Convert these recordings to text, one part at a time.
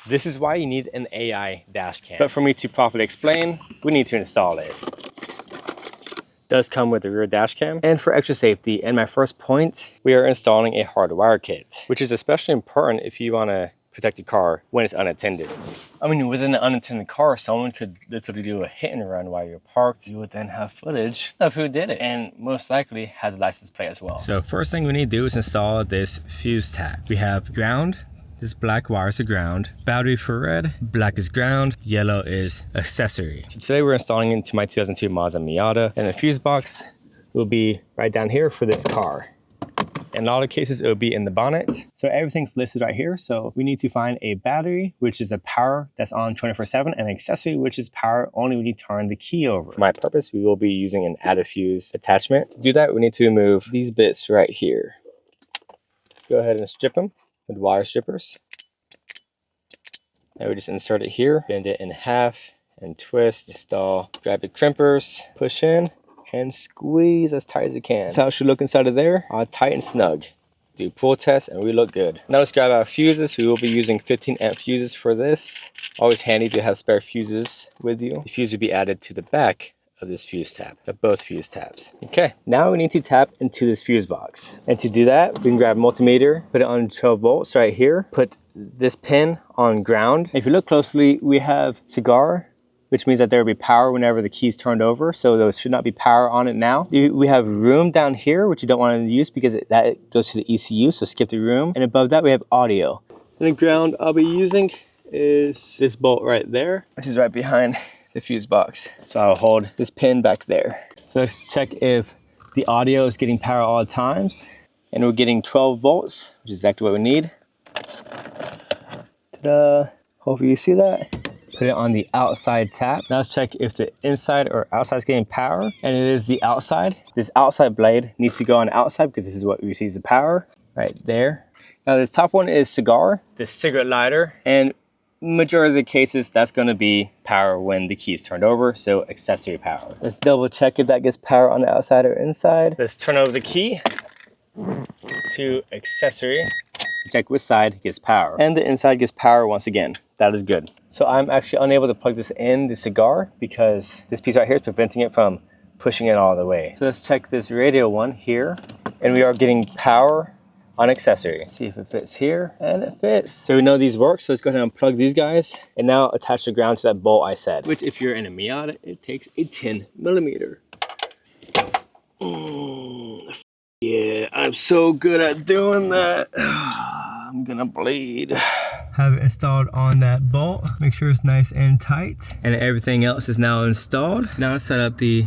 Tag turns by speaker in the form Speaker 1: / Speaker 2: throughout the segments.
Speaker 1: This is why you need an AI dash cam. But for me to properly explain, we need to install it. Does come with a rear dash cam. And for extra safety, and my first point, we are installing a hardwire kit, which is especially important if you want to protect your car when it's unattended. I mean, within an unattended car, someone could literally do a hit and run while you're parked. You would then have footage of who did it, and most likely had the license plate as well. So first thing we need to do is install this fuse tab. We have ground. This black wire is the ground, battery for red, black is ground, yellow is accessory. So today we're installing into my 2002 Mazda Miata, and the fuse box will be right down here for this car. In a lot of cases, it will be in the bonnet. So everything's listed right here. So we need to find a battery, which is a power that's on 24/7, and an accessory, which is power only when you turn the key over. For my purpose, we will be using an add a fuse attachment. To do that, we need to remove these bits right here. Let's go ahead and strip them with wire strippers. And we just insert it here, bend it in half and twist, install, grab the crimpers, push in and squeeze as tight as you can. That's how it should look inside of there, tight and snug. Do pull test and we look good. Now let's grab our fuses. We will be using 15 amp fuses for this. Always handy to have spare fuses with you. The fuse will be added to the back of this fuse tab, of both fuse tabs. Okay, now we need to tap into this fuse box. And to do that, we can grab a multimeter, put it on 12 volts right here, put this pin on ground. If you look closely, we have cigar, which means that there will be power whenever the key is turned over. So there should not be power on it now. We have room down here, which you don't want to use because that goes to the ECU, so skip the room. And above that, we have audio. And the ground I'll be using is this bolt right there, which is right behind the fuse box. So I'll hold this pin back there. So let's check if the audio is getting power all the times. And we're getting 12 volts, which is exactly what we need. Ta-da! Hopefully you see that. Put it on the outside tap. Now let's check if the inside or outside is getting power. And it is the outside. This outside blade needs to go on the outside because this is what receives the power right there. Now this top one is cigar, the cigarette lighter, and majority of the cases that's going to be power when the key is turned over, so accessory power. Let's double check if that gets power on the outside or inside. Let's turn over the key to accessory. Check which side gets power, and the inside gets power once again. That is good. So I'm actually unable to plug this in the cigar because this piece right here is preventing it from pushing it all the way. So let's check this radio one here, and we are getting power on accessory. See if it fits here, and it fits. So we know these work, so let's go ahead and unplug these guys and now attach the ground to that bolt I said, which if you're in a Miata, it takes a 10 millimeter. Yeah, I'm so good at doing that. I'm gonna bleed. Have it installed on that bolt. Make sure it's nice and tight. And everything else is now installed. Now let's set up the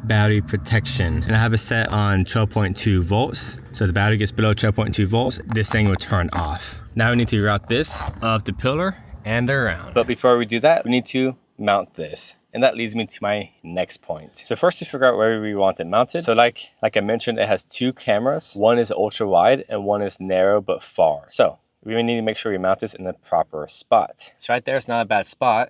Speaker 1: battery protection, and I have it set on 12.2 volts. So if the battery gets below 12.2 volts, this thing will turn off. Now we need to route this up the pillar and around. But before we do that, we need to mount this. And that leads me to my next point. So first to figure out where we want it mounted. So like I mentioned, it has two cameras. One is ultra wide and one is narrow but far. So we need to make sure we mount this in the proper spot. So right there is not a bad spot.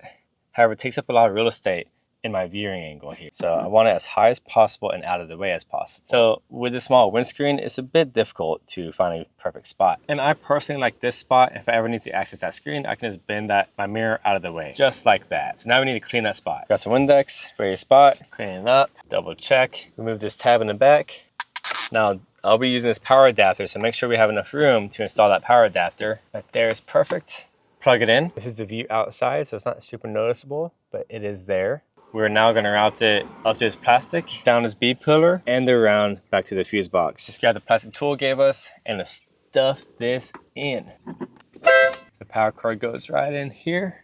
Speaker 1: However, it takes up a lot of real estate in my viewing angle here. So I want it as high as possible and out of the way as possible. So with a small windscreen, it's a bit difficult to find a perfect spot. And I personally like this spot. If I ever need to access that screen, I can just bend my mirror out of the way, just like that. So now we need to clean that spot. Grab some Windex, spray your spot, clean it up, double check, remove this tab in the back. Now I'll be using this power adapter, so make sure we have enough room to install that power adapter. Right there is perfect. Plug it in. This is the view outside, so it's not super noticeable, but it is there. We're now going to route it up to this plastic, down this B pillar, and around back to the fuse box. Just grab the plastic tool it gave us and let's stuff this in. The power cord goes right in here.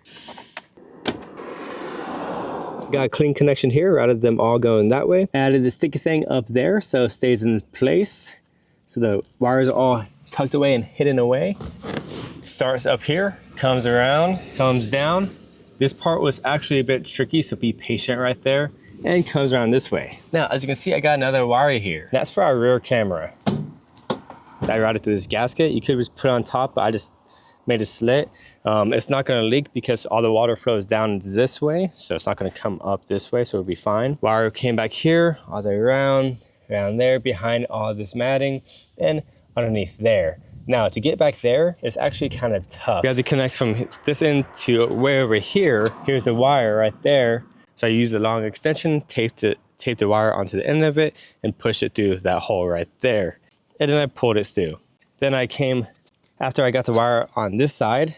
Speaker 1: Got a clean connection here, routed them all going that way. Added the sticky thing up there so it stays in place. So the wires are all tucked away and hidden away. Starts up here, comes around, comes down. This part was actually a bit tricky, so be patient right there. And comes around this way. Now, as you can see, I got another wire here. That's for our rear camera. I routed through this gasket. You could just put it on top, but I just made a slit. It's not gonna leak because all the water flows down this way, so it's not gonna come up this way, so it'll be fine. Wire came back here, all the way around there, behind all this matting, and underneath there. Now to get back there, it's actually kind of tough. We have to connect from this end to way over here. Here's the wire right there. So I used the long extension, taped the wire onto the end of it and pushed it through that hole right there. And then I pulled it through. Then I came, after I got the wire on this side,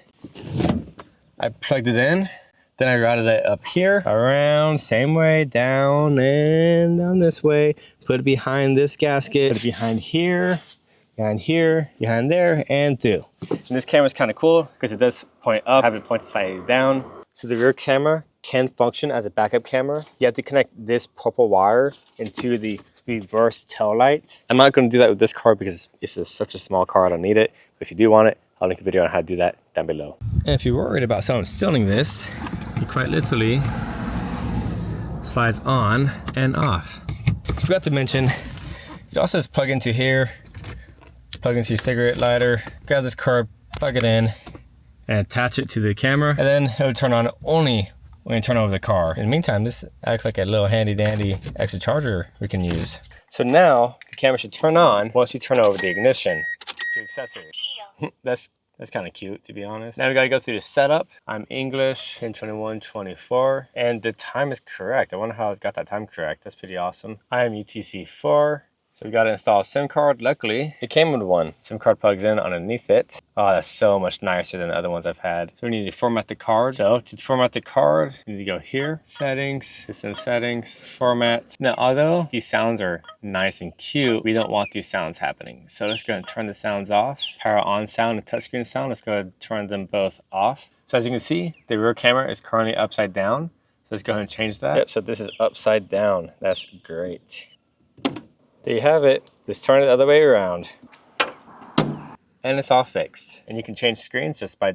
Speaker 1: I plugged it in. Then I routed it up here, around, same way, down and down this way. Put it behind this gasket, put it behind here, behind there, and through. And this camera is kind of cool because it does point up, have it point slightly down. So the rear camera can function as a backup camera. You have to connect this purple wire into the reverse tail light. I'm not going to do that with this car because it's such a small car, I don't need it. But if you do want it, I'll link a video on how to do that down below. And if you're worried about someone stealing this, it quite literally slides on and off. Forgot to mention, it also has plug into here, plug into your cigarette lighter, grab this cord, plug it in, and attach it to the camera, and then it'll turn on only when you turn over the car. In the meantime, this acts like a little handy dandy extra charger we can use. So now the camera should turn on once you turn over the ignition to accessory. That's kind of cute, to be honest. Now we gotta go through the setup. I'm English, 10/21/24, and the time is correct. I wonder how it's got that time correct. That's pretty awesome. I am UTC-4. So we got to install a SIM card. Luckily, it came with one. SIM card plugs in underneath it. Oh, that's so much nicer than the other ones I've had. So we need to format the card. So to format the card, you need to go here, settings, system settings, format. Now, although these sounds are nice and cute, we don't want these sounds happening. So let's go ahead and turn the sounds off. Power on sound and touchscreen sound, let's go ahead and turn them both off. So as you can see, the rear camera is currently upside down. So let's go ahead and change that. Yep, so this is upside down. That's great. There you have it. Just turn it the other way around. And it's all fixed. And you can change screens just by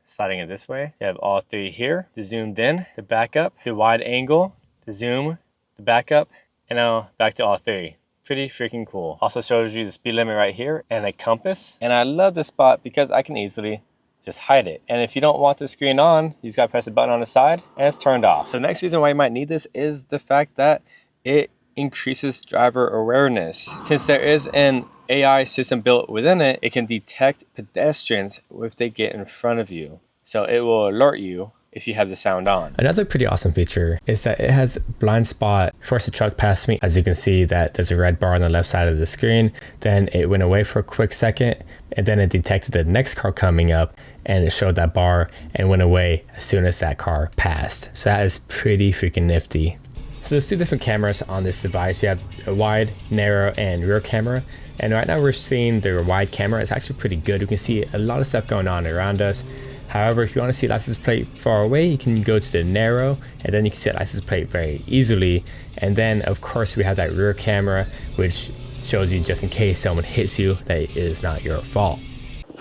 Speaker 1: sliding it this way. You have all three here. The zoomed in, the backup, the wide angle, the zoom, the backup, and now back to all three. Pretty freaking cool. Also shows you the speed limit right here and a compass. And I love this spot because I can easily just hide it. And if you don't want the screen on, you just gotta press the button on the side and it's turned off. So the next reason why you might need this is the fact that it increases driver awareness. Since there is an AI system built within it, it can detect pedestrians if they get in front of you. So it will alert you if you have the sound on. Another pretty awesome feature is that it has blind spot. First, a truck passed me. As you can see, that there's a red bar on the left side of the screen. Then it went away for a quick second, and then it detected the next car coming up, and it showed that bar and went away as soon as that car passed. So that is pretty freaking nifty. So there's two different cameras on this device. You have a wide, narrow, and rear camera. And right now we're seeing the wide camera is actually pretty good. You can see a lot of stuff going on around us. However, if you want to see license plate far away, you can go to the narrow, and then you can see a license plate very easily. And then of course we have that rear camera, which shows you just in case someone hits you, that it is not your fault.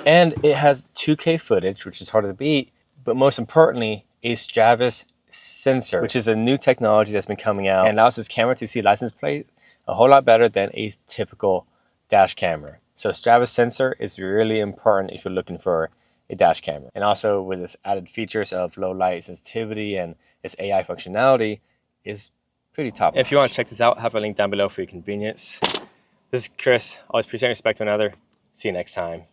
Speaker 1: And it has 2K footage, which is hard to beat, but most importantly, a stravis sensor, which is a new technology that's been coming out and allows this camera to see license plate a whole lot better than a typical dash camera. So stravis sensor is really important if you're looking for a dash camera. And also with its added features of low light sensitivity and its AI functionality is pretty top. If you want to check this out, I have a link down below for your convenience. This is Chris. Always appreciate and respect one another. See you next time.